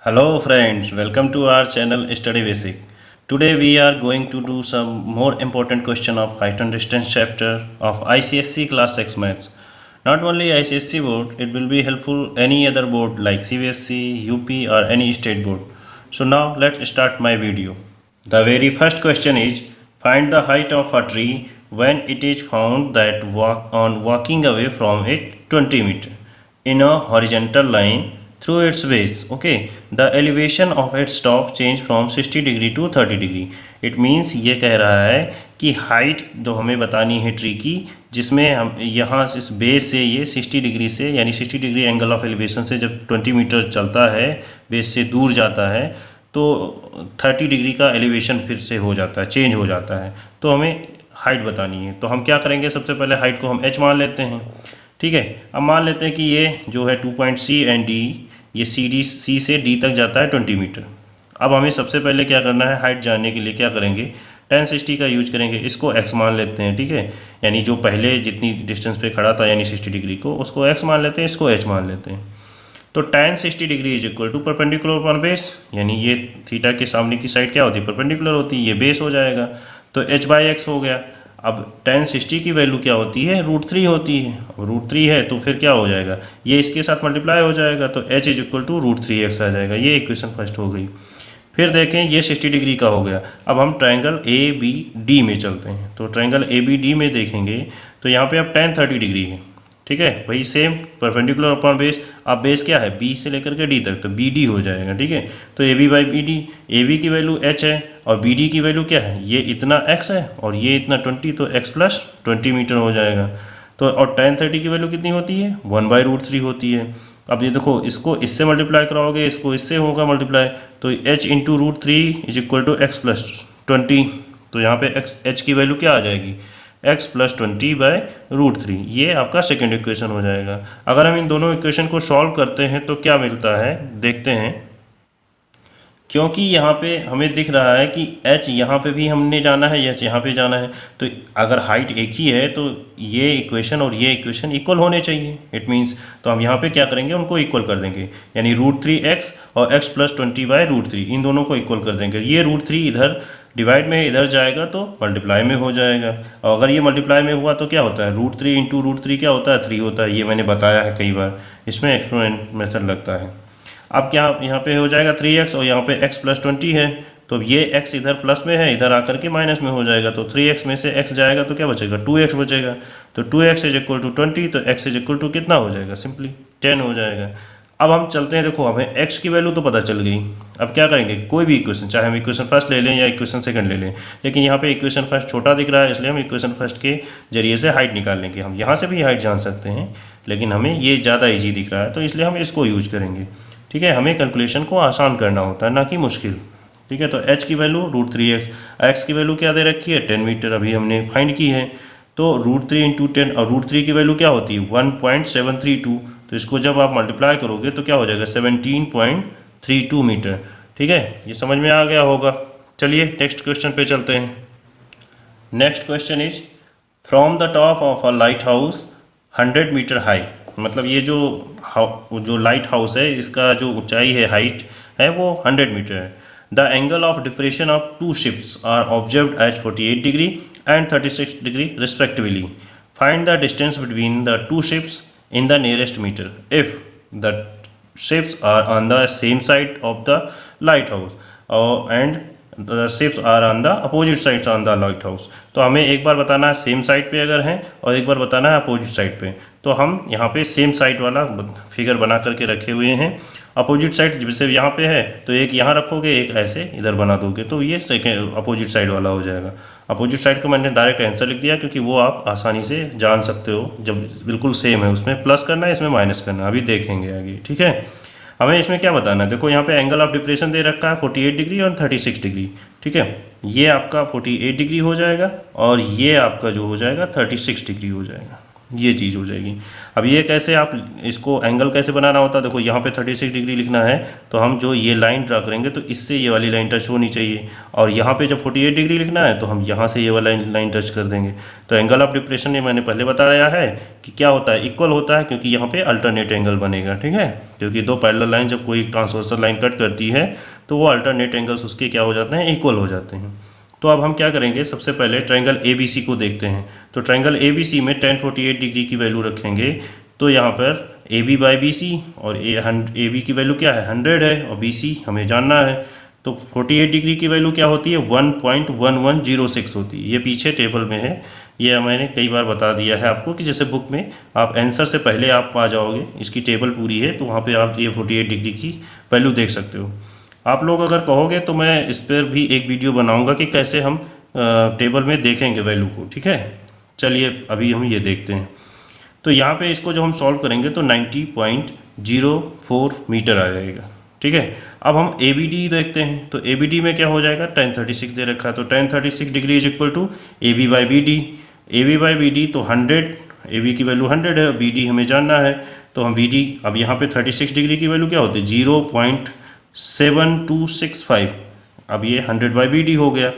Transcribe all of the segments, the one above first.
Hello friends, welcome to our channel Study Basic. Today we are going to do some more important question of height and distance chapter of ICSC class 6 maths. Not only ICSC board, it will be helpful any other board like CBSC, UP or any state board. So now let's start my video. The very first question is find the height of a tree when it is found that walking away from it 20 meter in a horizontal line through its base. Okay, the elevation of its top change from 60 degree to 30 degree. It means ये कह रहा है कि height जो हमें बतानी है tree की, जिसमें हम यहाँ इस बेस से ये 60 डिग्री से यानी 60 डिग्री एंगल ऑफ एलिवेशन से जब 20 मीटर चलता है बेस से दूर जाता है तो 30 डिग्री का एलिवेशन फिर से हो जाता है, चेंज हो जाता है. तो हमें हाइट बतानी है. तो हम क्या करेंगे, सबसे पहले हाइट को हम h मान लेते हैं. ठीक है, अब मान लेते हैं कि ये जो है 2 पॉइंट C एंड D, ये C से D तक जाता है 20 मीटर. अब हमें सबसे पहले क्या करना है, हाइट जानने के लिए क्या करेंगे, tan 60 का यूज करेंगे. इसको x मान लेते हैं. ठीक है, यानी जो पहले जितनी डिस्टेंस पे खड़ा था यानी 60 डिग्री को, उसको x मान लेते हैं, इसको h मान लेते हैं. तो tan 60 degree is equal to perpendicular upon base, यानी ये थीटा के सामने की साइड क्या होती है, परपेंडिकुलर होती है, ये बेस हो जाएगा. तो h/x हो गया. अब tan 60 की वैल्यू क्या होती है, √3 होती है. अब √3 है तो फिर क्या हो जाएगा, ये इसके साथ मल्टीप्लाई हो जाएगा, तो h is equal to √3x आ जाएगा. ये इक्वेशन फर्स्ट हो गई. फिर देखें ये 60 डिग्री का हो गया. अब हम ट्रायंगल ABD में चलते हैं. तो ट्रायंगल ABD में देखेंगे तो यहाँ पे अब tan 30 डिग्री है. ठीक है, वही सेम परपेंडिकुलर अपॉन बेस. अब बेस क्या है, B से लेकर के D तक, तो BD हो जाएगा. ठीक है, तो AB/BD, AB की वैल्यू h है और BD की वैल्यू क्या है, ये इतना x है और ये इतना 20, तो x प्लस 20 मीटर हो जाएगा. तो और tan 30 की वैल्यू कितनी होती है, 1/√3 होती है. अब ये देखो, इसको इससे मल्टीप्लाई कराओगे, इसको इससे होगा मल्टीप्लाई, तो h into √3 is equal to x plus 20. तो यहाँ पे h की वैल्यू क्या आ जाएगी, x प्लस 20/√3. ये आपका सेकेंड इक्वेशन हो जाएगा. अगर हम इन दोनों इक्वेशन को सॉल्व करते हैं तो क्या मिलता है, देखते हैं. क्योंकि यहाँ पे हमें दिख रहा है कि h यहाँ पे भी हमने जाना है, h यहाँ पे जाना है, तो अगर हाइट एक ही है तो ये इक्वेशन और ये इक्वेशन इक्वल होने चाहिए. इट मीन्स तो हम यहाँ पे क्या करेंगे, उनको इक्वल कर देंगे, यानी √3x और x प्लस 20/√3 इन दोनों को इक्वल कर देंगे. ये √3 इधर डिवाइड में इधर जाएगा तो मल्टीप्लाई में हो जाएगा, और अगर ये मल्टीप्लाई में हुआ तो क्या होता है, √3 इंटू √3 क्या होता है, 3 होता है. ये मैंने बताया है कई बार, इसमें एक्सपोनेंट मेथड लगता है. अब क्या यहाँ पे हो जाएगा 3x और यहाँ पे x प्लस 20 है, तो ये x इधर प्लस में है, इधर आकर के माइनस में हो जाएगा. तो 3x में से x जाएगा तो क्या बचेगा, 2x बचेगा. तो 2x इज इक्वल टू 20, तो x इज इक्वल टू कितना हो जाएगा, सिंपली 10 हो जाएगा. अब हम चलते हैं, देखो हमें x की वैल्यू तो पता चल गई. अब क्या करेंगे, कोई भी इक्वेशन, चाहे हम इक्वेशन फर्स्ट ले लें या इक्वेशन सेकंड ले लें, लेकिन यहाँ पे इक्वेशन फर्स्ट छोटा दिख रहा है, इसलिए हम इक्वेशन फर्स्ट के जरिए से हाइट निकाल लेंगे. हम यहाँ से भी हाइट जान सकते हैं, लेकिन हमें ये ज़्यादा ईजी दिख रहा है, तो इसलिए हम इसको यूज करेंगे. ठीक है, हमें कैलकुलेशन को आसान करना होता है, ना कि मुश्किल. ठीक है, तो h की वैल्यू √3x, x की वैल्यू क्या दे रखी है, 10 मीटर अभी हमने फाइंड की है. तो √3 इंटू 10, और √3 की वैल्यू क्या होती है, 1.732. तो इसको जब आप मल्टीप्लाई करोगे तो क्या हो जाएगा, 17.32 मीटर. ठीक है, ये समझ में आ गया होगा. चलिए नेक्स्ट क्वेश्चन पे चलते हैं. Next question is from the top of a lighthouse 100 metre high. मतलब ये जो लाइट हाउस है, इसका जो ऊंचाई है, हाइट है, वो 100 मीटर है. The angle of depression of 2 ships are observed at 48 degree and 36 degree respectively. Find the distance between the 2 ships in the nearest metre if the ships are on the same side of the lighthouse and the ships are on the opposite sides on the lighthouse. तो हमें एक बार बताना है same side पे अगर हैं, और एक बार बताना है अपोजिट साइड पे. तो हम यहाँ पे सेम साइड वाला फिगर बना करके रखे हुए हैं. अपोजिट साइड जैसे यहाँ पे है तो एक यहाँ रखोगे, एक ऐसे इधर बना दोगे, तो ये सेकेंड अपोजिट साइड वाला हो जाएगा. अपोजिट साइड का मैंने डायरेक्ट आंसर लिख दिया, क्योंकि वो आप आसानी से जान सकते हो. जब बिल्कुल सेम है, उसमें प्लस करना है, इसमें माइनस करना है, अभी देखेंगे आगे. ठीक है, हमें इसमें क्या बताना है, देखो यहाँ पे एंगल ऑफ डिप्रेशन दे रखा है 48 डिग्री और 36 डिग्री. ठीक है, ये आपका 48 डिग्री हो जाएगा और ये आपका जो हो जाएगा 36 डिग्री हो जाएगा. ये चीज़ हो जाएगी। अब ये कैसे आप इसको एंगल कैसे बनाना होता है, देखो यहाँ पे 36 डिग्री लिखना है तो हम जो ये लाइन ड्रा करेंगे तो इससे ये वाली लाइन टच होनी चाहिए, और यहाँ पे जब 48 डिग्री लिखना है तो हम यहाँ से ये वाला लाइन टच कर देंगे। तो एंगल ऑफ डिप्रेशन ये मैंने पहले बताया है कि क्या होता है, इक्वल होता है, क्योंकि यहाँ पे अल्टरनेट एंगल बनेगा, ठीक है। क्योंकि दो पैरेलल लाइन जब कोई ट्रांसवर्सल लाइन कट करती है तो वो अल्टरनेट एंगल्स उसके क्या हो जाते हैं, इक्वल हो जाते हैं। तो अब हम क्या करेंगे, सबसे पहले ट्रायंगल ABC को देखते हैं। तो ट्रायंगल ABC में tan 48 डिग्री की वैल्यू रखेंगे, तो यहाँ पर AB बाई BC, और AB की वैल्यू क्या है 100 है, और BC हमें जानना है। तो 48 डिग्री की वैल्यू क्या होती है 1.1106 होती है। ये पीछे टेबल में है, ये मैंने कई बार बता दिया है आपको कि जैसे बुक में आप आंसर से पहले आप आ जाओगे, इसकी टेबल पूरी है तो वहाँ पे आप ये 48 डिग्री की वैल्यू देख सकते हो। आप लोग अगर कहोगे तो मैं इस पर भी एक वीडियो बनाऊंगा कि कैसे हम टेबल में देखेंगे वैल्यू को, ठीक है। चलिए अभी हम ये देखते हैं। तो यहाँ पे इसको जो हम सॉल्व करेंगे तो 90.04 मीटर आ जाएगा, ठीक है। अब हम ABD देखते हैं, तो ABD में क्या हो जाएगा, tan 36 दे रखा है, तो tan 36 degree is equal to AB by BD। AB by BD तो 100, AB की वैल्यू 100 है, BD हमें जानना है, तो हम BD, अब यहाँ पे 36 डिग्री की वैल्यू क्या होती है 0.7265, अब ये 100 बाई BD हो गया,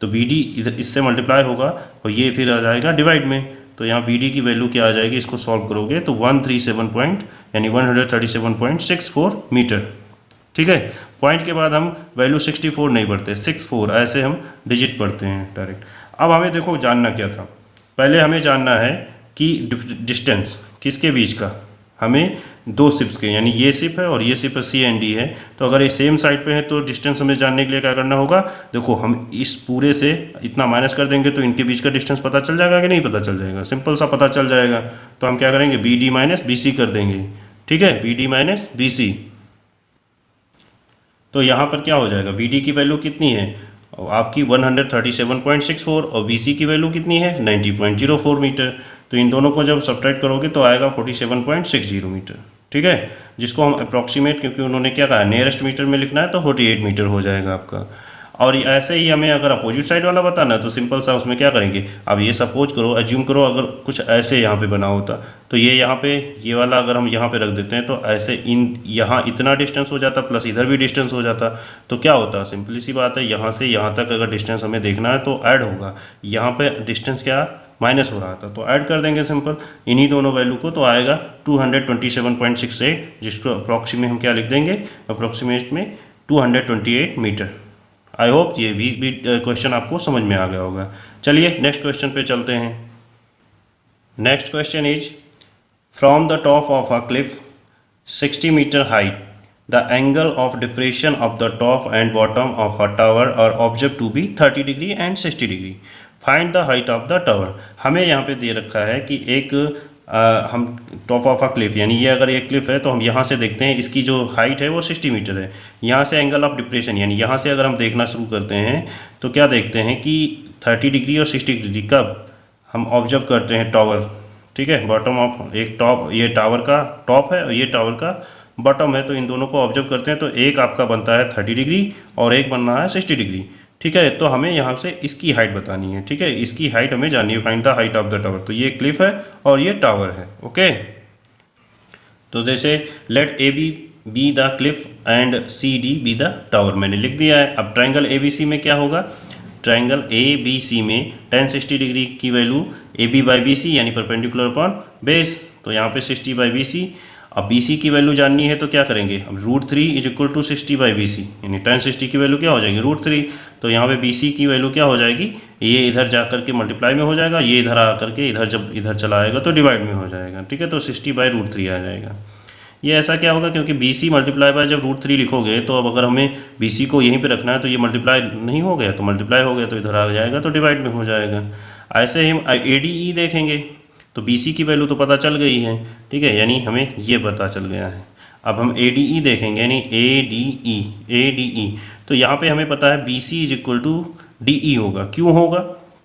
तो BD इधर इससे मल्टीप्लाई होगा और ये फिर आ जाएगा डिवाइड में, तो यहाँ BD की वैल्यू क्या आ जाएगी, इसको सॉल्व करोगे तो 137.64 मीटर, ठीक है। पॉइंट के बाद हम वैल्यू 64 नहीं पढ़ते, 64 ऐसे हम डिजिट पढ़ते हैं डायरेक्ट। अब हमें देखो जानना क्या था, पहले हमें जानना है कि डिस्टेंस किसके बीच का, हमें दो शिप्स के, यानी ये शिप है और ये शिप है C&D है, तो अगर ये सेम साइड पे है तो डिस्टेंस हमें जानने के लिए क्या करना होगा, देखो हम इस पूरे से इतना माइनस कर देंगे तो इनके बीच का डिस्टेंस पता चल जाएगा कि नहीं पता चल जाएगा, सिंपल सा पता चल जाएगा। तो हम क्या करेंगे BD माइनस BC कर देंगे, ठीक है, BD माइनस BC। तो यहाँ पर क्या हो जाएगा, BD की वैल्यू कितनी है आपकी 137.64 और BC की वैल्यू कितनी है 90.04 मीटर, तो इन दोनों को जब सब्ट्रैक्ट करोगे तो आएगा 47.60 मीटर, ठीक है, जिसको हम अप्रॉक्सीमेट, क्योंकि उन्होंने क्या कहा नियरेस्ट मीटर में लिखना है तो 48 मीटर हो जाएगा आपका। और ऐसे ही हमें अगर अपोजिट साइड वाला बताना है तो सिंपल सा उसमें क्या करेंगे, अब ये सपोज करो, एज्यूम करो अगर कुछ ऐसे यहाँ पे बना होता तो ये यहाँ पे ये वाला अगर हम यहाँ पे रख देते हैं तो ऐसे इन यहाँ इतना डिस्टेंस हो जाता प्लस इधर भी डिस्टेंस हो जाता, तो क्या होता, सिंपली सी बात है, यहाँ से यहाँ तक अगर डिस्टेंस हमें देखना है तो ऐड होगा, यहाँ पे डिस्टेंस क्या माइनस हो रहा था तो ऐड कर देंगे सिंपल इन्हीं दोनों वैल्यू को, तो आएगा 227.68, जिसको अप्रॉक्सीमेट हम क्या लिख देंगे, अप्रॉक्सीमेट में 228 मीटर। आई होप ये भी क्वेश्चन आपको समझ में आ गया होगा। चलिए नेक्स्ट क्वेश्चन पे चलते हैं। Next question is from the top of a cliff 60 metre height the angle of diffraction of the top and bottom of a tower और object to be 30 degree and 60 degree, find the height of the tower. हमें यहाँ पे दे रखा है कि एक हम top of a Cliff, यानी ये अगर एक क्लिफ है तो हम यहाँ से देखते हैं इसकी जो हाइट है वो 60 मीटर है, यहाँ से एंगल ऑफ डिप्रेशन, यानी यहाँ से अगर हम देखना शुरू करते हैं तो क्या देखते हैं कि 30 डिग्री और 60 डिग्री कब हम ऑब्जर्व करते हैं टावर, ठीक है, बॉटम ऑफ एक टॉप, ये टावर का टॉप है और ये टावर का बॉटम है, तो इन दोनों को ऑब्जर्व करते हैं तो एक आपका बनता है 30 डिग्री और एक बन रहा है 60 डिग्री, ठीक है। तो हमें यहाँ से इसकी हाइट बतानी है, ठीक है, इसकी हाइट हमें जाननी है, find the height of the tower. तो ये क्लिफ है और ये टावर है, ओके। तो जैसे let AB be the cliff and CD be the tower, मैंने लिख दिया है। अब ट्रायंगल ABC में क्या होगा, ट्रायंगल ABC में tan 60 डिग्री की वैल्यू AB बाई BC यानी परपेंडिकुलर अपॉन बेस, तो यहाँ पे 60 बाई BC। अब BC की वैल्यू जाननी है तो क्या करेंगे, अब √3 is equal to 60 by BC, यानी tan 60 की वैल्यू क्या हो जाएगी √3, तो यहाँ पे BC की वैल्यू क्या हो जाएगी, ये इधर जा करके मल्टीप्लाई में हो जाएगा, ये इधर आ करके इधर जब इधर चला आएगा तो डिवाइड में हो जाएगा, ठीक है, तो 60 बाई √3 आ जाएगा। ये ऐसा क्या होगा, क्योंकि BC मल्टीप्लाई बाय जब √3 लिखोगे तो अब अगर हमें BC को यहीं पे रखना है तो ये मल्टीप्लाई नहीं हो गया, तो मल्टीप्लाई हो गया तो इधर आ जाएगा तो डिवाइड में हो जाएगा। ऐसे ही हम ADE देखेंगे तो BC की वैल्यू तो पता चल गई है, ठीक है, यानी हमें ये पता चल गया है। अब हम ADE देखेंगे, यानी ADE, तो यहाँ पे हमें पता है BC is equal to DE होगा, क्यों होगा,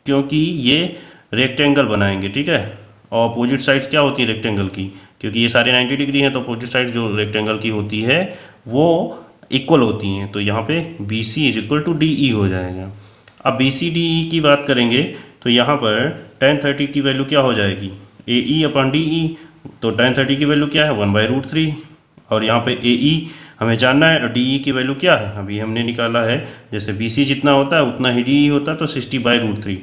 क्योंकि ये रेक्टेंगल बनाएंगे, ठीक है, और अपोजिट साइड्स क्या होती है रेक्टेंगल की, क्योंकि ये सारे 90 डिग्री हैं तो अपोजिट साइड जो रेक्टेंगल की होती है वो इक्वल होती हैं, तो यहाँ पे BC is equal to DE हो जाएगा। अब BC DE की बात करेंगे तो यहाँ पर tan 30 की वैल्यू क्या हो जाएगी, ए ई अपॉन डी ई, तो tan 30 की वैल्यू क्या है 1/√3, और यहाँ पे ए ई हमें जानना है और डी ई की वैल्यू क्या है अभी हमने निकाला है, जैसे बी सी जितना होता है उतना ही डी ई होता है, तो 60/√3,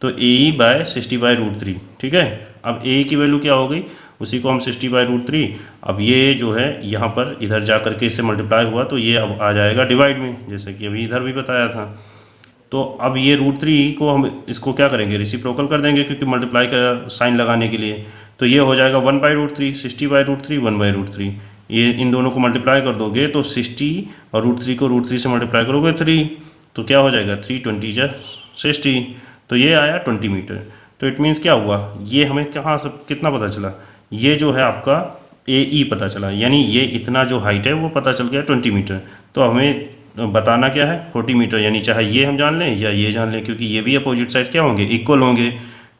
तो ए ई बाय 60/√3, ठीक है। अब ए ई की वैल्यू क्या हो गई, उसी को हम 60/√3, अब ये जो है यहाँ पर इधर जा करके इससे मल्टीप्लाई हुआ तो ये अब आ जाएगा डिवाइड में, जैसे कि अभी इधर भी बताया था। तो अब ये √3 को हम इसको क्या करेंगे, रेसिप्रोकल कर देंगे, क्योंकि मल्टीप्लाई का साइन लगाने के लिए, तो ये हो जाएगा 1/√3, 60/√3 1/√3, ये इन दोनों को मल्टीप्लाई कर दोगे तो 60 और √3 को √3 से मल्टीप्लाई करोगे 3, तो क्या हो जाएगा 3 × 20 = 60, तो ये आया 20 मीटर। तो इट मीन्स क्या हुआ, ये हमें कहाँ से कितना पता चला, ये जो है आपका ए ई पता चला, यानी ये इतना जो हाइट है वो पता चल गया 20 मीटर। तो हमें बताना क्या है 40 मीटर, यानी चाहे ये हम जान लें या ये जान लें, क्योंकि ये भी अपोजिट साइड क्या होंगे, इक्वल होंगे।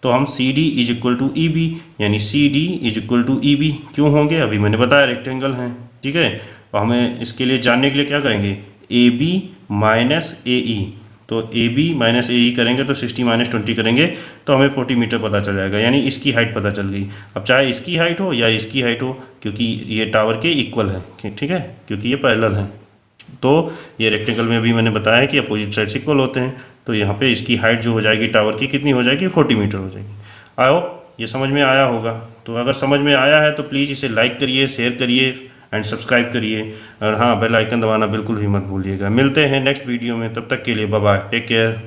तो हम C D is equal to E B, यानी C D is equal to E B क्यों होंगे, अभी मैंने बताया रेक्टेंगल हैं, ठीक है। तो हमें इसके लिए जानने के लिए क्या करेंगे, ए बी माइनस ए ई, तो ए बी माइनस ए ई करेंगे तो 60 - 20 करेंगे तो हमें 40 मीटर पता चल जाएगा, यानी इसकी हाइट पता चल गई। अब चाहे इसकी हाइट हो या इसकी हाइट हो, क्योंकि ये टावर के इक्वल है, ठीक है, क्योंकि ये पैरेलल है। तो ये रेक्टेंगल में भी मैंने बताया है कि अपोजिट साइड्स इक्वल होते हैं, तो यहाँ पे इसकी हाइट जो हो जाएगी टावर की कितनी हो जाएगी, 40 मीटर हो जाएगी। आई होप ये समझ में आया होगा। तो अगर समझ में आया है तो प्लीज़ इसे लाइक करिए, शेयर करिए एंड सब्सक्राइब करिए, और हाँ बेल आइकन दबाना बिल्कुल भी मत भूलिएगा। मिलते हैं नेक्स्ट वीडियो में, तब तक के लिए बाय बाय, टेक केयर।